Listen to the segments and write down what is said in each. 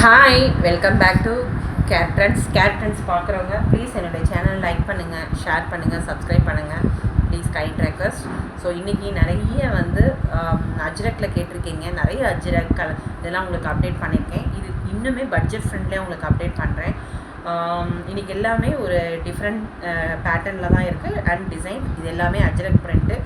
Hi, welcome back to Kate trends பார்க்குறவங்க please என்னுடைய channel like பண்ணுங்கள், ஷேர் பண்ணுங்கள், சப்ஸ்கிரைப் பண்ணுங்கள் ப்ளீஸ். Kind request. ஸோ இன்றைக்கி நிறைய அஜ்ரக்கில் கேட்டிருக்கீங்க, நிறைய அஜ்ரக் இதெல்லாம் உங்களுக்கு அப்டேட் பண்ணியிருக்கேன். இது இன்னுமே பட்ஜெட் ஃப்ரெண்ட்லேயே உங்களுக்கு அப்டேட் பண்ணுறேன். இன்றைக்கி எல்லாமே ஒரு டிஃப்ரெண்ட் பேட்டர்னில் தான் இருக்குது அண்ட் டிசைன். இது எல்லாமே அஜ்ரக் பிரிண்ட்டு,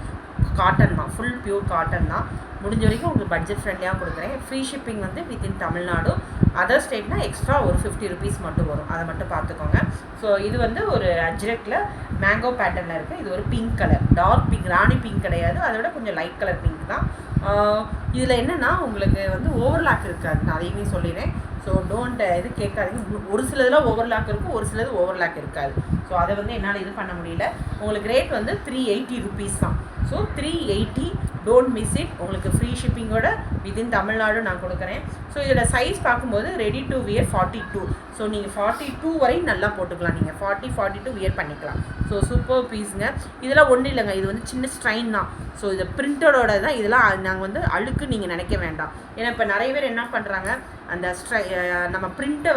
காட்டன் தான், ஃபுல் பியூர் காட்டன் தான். முடிஞ்ச வரைக்கும் உங்களுக்கு பட்ஜெட் ஃப்ரெண்ட்லியாக கொடுக்குறேன். Free shipping within Tamil Nadu. Other ஸ்டேட்னால் எக்ஸ்ட்ரா ஒரு 50 ருபீஸ் மட்டும் வரும், அதை மட்டும் பார்த்துக்கோங்க. ஸோ இது ஒரு அஜ்ரக்கில் மேங்கோ பேட்டர்னில் இருக்குது. இது ஒரு பிங்க் கலர், டார்க் பிங்க், ராணி பிங்க் கிடையாது, அதை விட கொஞ்சம் லைட் கலர் பிங்க் தான். இதில் என்னென்னா உங்களுக்கு ஓவர்லாக் இருக்காது, நான் அதையுமே சொல்லிடுறேன். ஸோ டோன்ட் இது கேட்காதீங்க. ஒரு சிலதில் ஓவர்லாக் இருக்கும், ஒரு சிலது ஓவர்லாக் இருக்காது. ஸோ அதை என்னால் இது பண்ண முடியல. உங்களுக்கு ரேட் 380 ருபீஸ் தான். So 380, don't miss it. உங்களுக்கு ஃப்ரீ ஷிப்பிங்கோட வித்தின் தமிழ்நாடு நான் கொடுக்குறேன். ஸோ இதோட சைஸ் பார்க்கும்போது ரெடி டு வியர் 42. ஸோ நீங்கள் 42 வரையும் நல்லா போட்டுக்கலாம், நீங்கள் 42 வியர் பண்ணிக்கலாம். ஸோ சூப்பர் பீஸுங்க. இதெல்லாம் ஒன்றும் இல்லைங்க, இது சின்ன ஸ்ட்ரைன் தான். ஸோ இது பிரிண்டடோட தான். இதெல்லாம் நாங்கள் அழுக்கு நீங்கள் நினைக்க வேண்டாம். ஏன்னா இப்போ நிறைய பேர் என்ன பண்ணுறாங்க, அந்த நம்ம பிரிண்ட்டை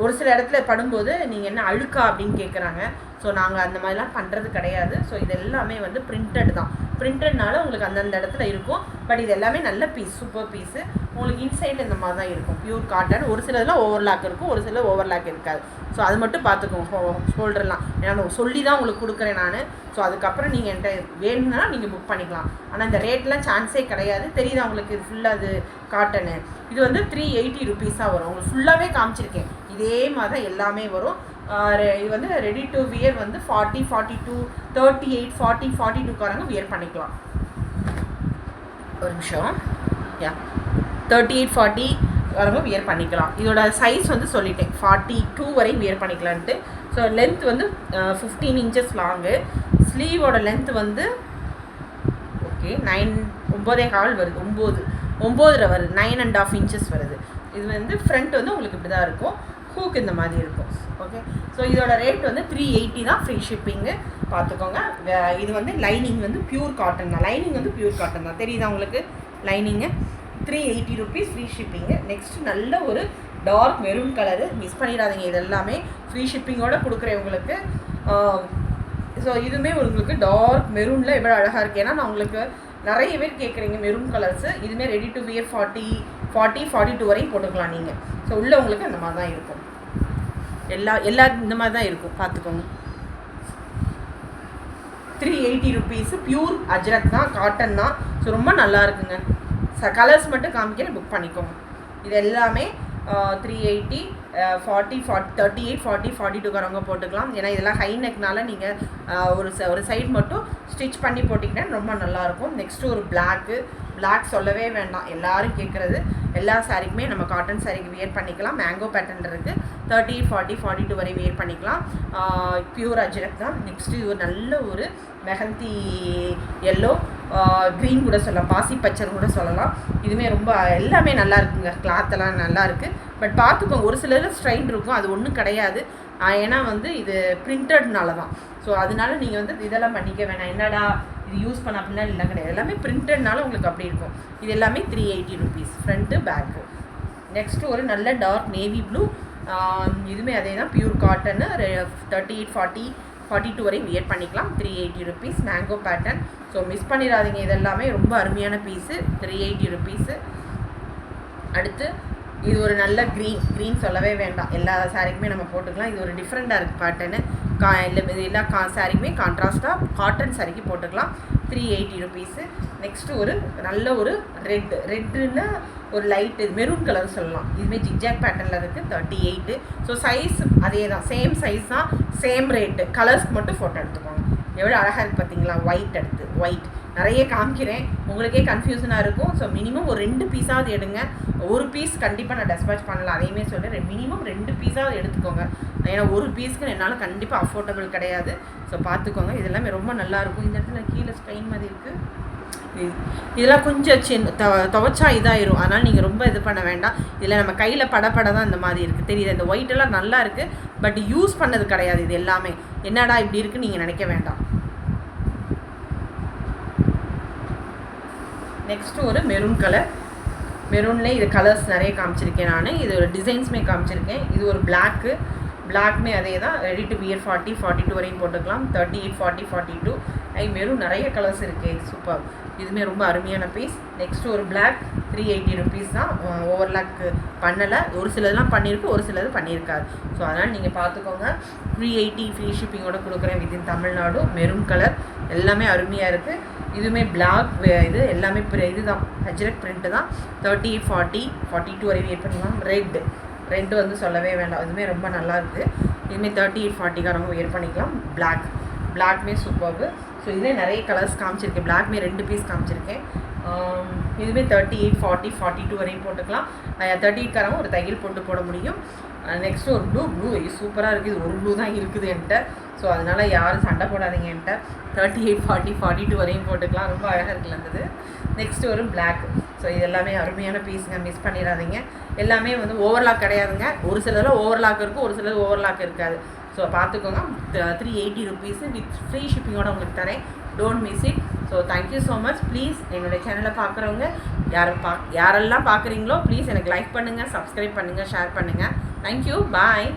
ஒரு சில இடத்துல படும்போது நீங்கள் என்ன அழுக்கா அப்படின்னு கேட்குறாங்க. ஸோ நாங்கள் அந்த மாதிரிலாம் பண்ணுறது கிடையாது. ஸோ இது எல்லாமே பிரிண்டட் தான். பிரிண்டட்னால உங்களுக்கு அந்தந்த இடத்துல இருக்கும். பட் இது எல்லாமே நல்ல பீஸ், சூப்பர் பீஸு. உங்களுக்கு இன்சைட் இந்த மாதிரி தான் இருக்கும், பியூர் காட்டன். ஒரு சிலதில் ஓவர்லாக் இருக்கும், ஒரு சிலர் ஓவர்லாக் இருக்காது. ஸோ அது மட்டும் பார்த்துக்கோங்க. ஷோல்டர்லாம் ஏன்னா சொல்லி தான் உங்களுக்கு கொடுக்குறேன் நான். ஸோ அதுக்கப்புறம் நீங்கள் என்கிட்ட வேணும்னா நீங்கள் புக் பண்ணிக்கலாம். ஆனால் இந்த ரேட்லாம் சான்ஸே கிடையாது. தெரியுதா உங்களுக்கு? இது ஃபுல்லாக அது காட்டனு. இது 380 ருபீஸாக வரும். உங்களுக்கு ஃபுல்லாகவே காமிச்சிருக்கேன். இதே மாதிரி தான் எல்லாமே வரும். இது ரெடி டு வியர் 40, 42, 38, 40, 42காரங்க வியர் பண்ணிக்கலாம். ஒரு நிமிஷம். 38, 40 வரவங்க வியர் பண்ணிக்கலாம். இதோட சைஸ் சொல்லிட்டேன், 42 வரையும் வியர் பண்ணிக்கலான்ட்டு. So length 15 inches long. ஸ்லீவோட லென்த் ஓகே 9.25 வருது, 9.5 வருது, 9.5 இன்ச்சஸ் வருது. இது ஃப்ரண்ட் உங்களுக்கு இப்படி தான் இருக்கும். ஹூக் இந்த மாதிரி இருக்கும். ஓகே. ஸோ இதோட ரேட் 380 தான், ஃப்ரீ ஷிப்பிங்கு பார்த்துக்கோங்க. இது லைனிங் பியூர் காட்டன் தான். லைனிங் பியூர் காட்டன் தான். தெரியுதா உங்களுக்கு? Lining 380 rupees, free shipping. Next நல்ல ஒரு டார்க் மெரூன் கலரு, மிஸ் பண்ணிடாதீங்க. இது எல்லாமே ஃப்ரீ ஷிப்பிங்கோடு கொடுக்குறேன் உங்களுக்கு. ஸோ இதுவுமே உங்களுக்கு டார்க் மெரூனில் எவ்வளோ அழகாக இருக்குது. ஏன்னா நான் உங்களுக்கு நிறைய பேர் கேட்குறீங்க மெரூன் கலர்ஸு. இதுவுமே ரெடி டு வியர் 40, 42 வரையும் போட்டுக்கலாம் நீங்கள். ஸோ உள்ளே உங்களுக்கு அந்த மாதிரி தான் இருக்கும். எல்லா இந்த மாதிரி தான் இருக்கும், பார்த்துக்கோங்க. 380 ருபீஸு, பியூர் அஜ்ரக் தான், காட்டன் தான். ஸோ ரொம்ப நல்லா இருக்குங்க. கலர்ஸ் மட்டும் காமிக்கிறேன், புக் பண்ணிக்கோங்க. இது எல்லாமே 380, 40, 38, 40, 42காரவங்க போட்டுக்கலாம். ஏன்னா இதெல்லாம் ஹை நெக்னால நீங்கள் ஒரு சைடு மட்டும் ஸ்டிச் பண்ணி போட்டிங்கன்னா ரொம்ப நல்லாயிருக்கும். நெக்ஸ்ட்டு ஒரு பிளாக் சொல்லவே வேண்டாம், எல்லோரும் கேட்குறது. எல்லா சாரிக்குமே நம்ம காட்டன் சாரிக்கு வியர் பண்ணிக்கலாம். மேங்கோ பேட்டர்ன் இருக்குது. 38, 40, 42 வரை வியர் பண்ணிக்கலாம். பியூர் அஜ்ரக் தான். நெக்ஸ்ட்டு இது நல்ல ஒரு மெஹந்தி எல்லோ, க்ரீன் கூட சொல்லலாம், பாசி பச்சைன்னு கூட சொல்லலாம். இதுவுமே ரொம்ப எல்லாமே நல்லா இருக்குங்க. கிளாத்தெல்லாம் நல்லா இருக்குது. பட் பார்த்துக்கோங்க, ஒரு சிலர் ஸ்ட்ரைன் இருக்கும், அது ஒன்றும் கிடையாது. ஏன்னா இது பிரிண்டட்னால தான். ஸோ அதனால நீங்கள் இதெல்லாம் பண்ணிக்க வேணாம். என்னடா இது யூஸ் பண்ண அப்படின்னா இல்லை, கிடையாது. எல்லாமே பிரிண்டட்னால உங்களுக்கு அப்படி இருக்கும். இது எல்லாமே 380 ருபீஸ், ஃப்ரண்ட்டு பேக்கு. நெக்ஸ்ட்டு ஒரு நல்ல டார்க் நேவி ப்ளூ. இதுவுமே அதே தான், பியூர் காட்டனு. 38, 40, 42 வரையும் வியர் பண்ணிக்கலாம். 380 rupees, mango pattern. So miss பண்ணிடாதீங்க. இதெல்லாமே ரொம்ப அருமையான பீஸு, 380 ருபீஸு. அடுத்து இது ஒரு நல்ல க்ரீன் சொல்லவே வேண்டாம். எல்லா சாரிக்குமே நம்ம போட்டுக்கலாம். இது ஒரு டிஃப்ரெண்ட்டாக இருக்குது பேட்டர்னு. எல்லா சாரிக்குமே கான்ட்ராஸ்ட்டாக காட்டன் சாரிக்கு போட்டுக்கலாம். 380 ருபீஸு. நெக்ஸ்ட்டு ஒரு நல்ல ஒரு ரெட்டுன்னு ஒரு லைட்டு மெரூன் கலர் சொல்லலாம். இதுவுமே ஜிக்ஜாக் பேட்டர்னில் இருக்குது. 38. ஸோ சைஸ் அதே தான், சேம் சைஸ் தான், சேம் ரேட்டு. கலர்ஸ்க்கு மட்டும் ஃபோட்டோ எடுத்துக்கோங்க. எவ்வளோ அழகாக இருக்குது பார்த்தீங்களா? ஒயிட் நிறைய காமிக்கிறேன், உங்களுக்கே கன்ஃபியூஷனாக இருக்கும். ஸோ மினிமம் ஒரு 2 பீஸாவது எடுங்க. ஒரு பீஸ் கண்டிப்பாக நான் டெஸ்பேச் பண்ணலாம், அதையுமே சொல்கிறேன். மினிமம் 2 பீஸாவது எடுத்துக்கோங்க. ஏன்னா ஒரு பீஸ்க்கு என்னால் கண்டிப்பாக அஃபோர்டபுள் கிடையாது. ஸோ பார்த்துக்கோங்க. இதெல்லாமே ரொம்ப நல்லாயிருக்கும். இந்த இடத்துல கீழே ஸ்ட்ரைன் மாதிரி இருக்குது. இதெல்லாம் கொஞ்சம் துவைச்சா இதாயிரும். அதனால் நீங்கள் ரொம்ப இது பண்ண வேண்டாம். இதில் நம்ம கையில் படப்பட தான் இந்த மாதிரி இருக்குது, தெரியுது? இந்த ஒயிட்டெல்லாம் நல்லா இருக்குது, பட் யூஸ் பண்ணது கிடையாது. இது எல்லாமே என்னடா இப்படி இருக்குன்னு நீங்கள் நினைக்க வேண்டாம். நெக்ஸ்ட்டு ஒரு மெரூன் கலர். மெரூன்லேயே இது கலர்ஸ் நிறைய காமிச்சிருக்கேன் நான். இது ஒரு டிசைன்ஸுமே காமிச்சிருக்கேன். இது ஒரு பிளாக்மே அதே தான். ரெடி டு வியர் 40 42 வரையும் போட்டுக்கலாம். 38 40 42 மெரூன் நிறைய கலர்ஸ் இருக்குது. சூப்பர். இதுவுமே ரொம்ப அருமையான பீஸ். நெக்ஸ்ட் ஒரு பிளாக் 380 ருபீஸ் தான். ஓவர்லாக் பண்ணலை, ஒரு சிலதெல்லாம் பண்ணியிருக்கு, ஒரு சிலது பண்ணியிருக்காரு. ஸோ அதனால் நீங்கள் பார்த்துக்கோங்க. 380 ஃப்ரீ ஷிப்பிங்கோட கொடுக்குறேன் வித்தின் தமிழ்நாடு. மெரூன் கலர் எல்லாமே அருமையாக இருக்குது. இதுவுமே பிளாக் இது எல்லாமே இதுதான் அஜ்ரக் பிரிண்ட்டு தான். 38 40 42 வரை வெயிட் பண்ணலாம். ரெட்டு வந்து சொல்லவே வேண்டாம், இதுவுமே ரொம்ப நல்லா இருக்குது. இதுவுமே 38 40காரங்க வெயிட் பண்ணிக்கலாம். பிளாக்மே சூப்பர்வு. ஸோ இதே நிறைய கலர்ஸ் காமிச்சிருக்கேன். பிளாக்மே 2 பீஸ் காமிச்சிருக்கேன். இதுவுமே 38 40 42 வரையும் போட்டுக்கலாம். 38காரங்க ஒரு தையல் போட முடியும். நெக்ஸ்ட்டு ஒரு ப்ளூ சூப்பராக இருக்குது. இது ஒரு ப்ளூ தான் இருக்குது என்கிட்ட. ஸோ அதனால் யாரும் சண்டை போடாதீங்க என்கிட்ட. 38 40 42 வரையும் போட்டுக்கலாம். ரொம்ப அழகாக இருக்குல்ல இருந்தது. நெக்ஸ்ட்டு ஒரு பிளாக். ஸோ இது எல்லாமே அருமையான பீஸுங்க, மிஸ் பண்ணிடாதீங்க. எல்லாமே வந்து ஓவர்லாக் கிடையாதுங்க. ஒரு சிலதில் ஓவர்லாக் இருக்கும், ஒரு சிலது ஓவர்லாக் இருக்காது. ஸோ பார்த்துக்கோங்க. 380 ருபீஸு வித் ஃப்ரீ ஷிப்பிங்கோட உங்களுக்கு தரேன். Don't miss it. So thank you so much. Please என்னுடைய சேனலை பார்க்குறவங்க யாரெல்லாம் பார்க்குறீங்களோ ப்ளீஸ் எனக்கு லைக் பண்ணுங்கள், சப்ஸ்கிரைப் பண்ணுங்கள், ஷேர் பண்ணுங்கள். தேங்க்யூ. பாய்.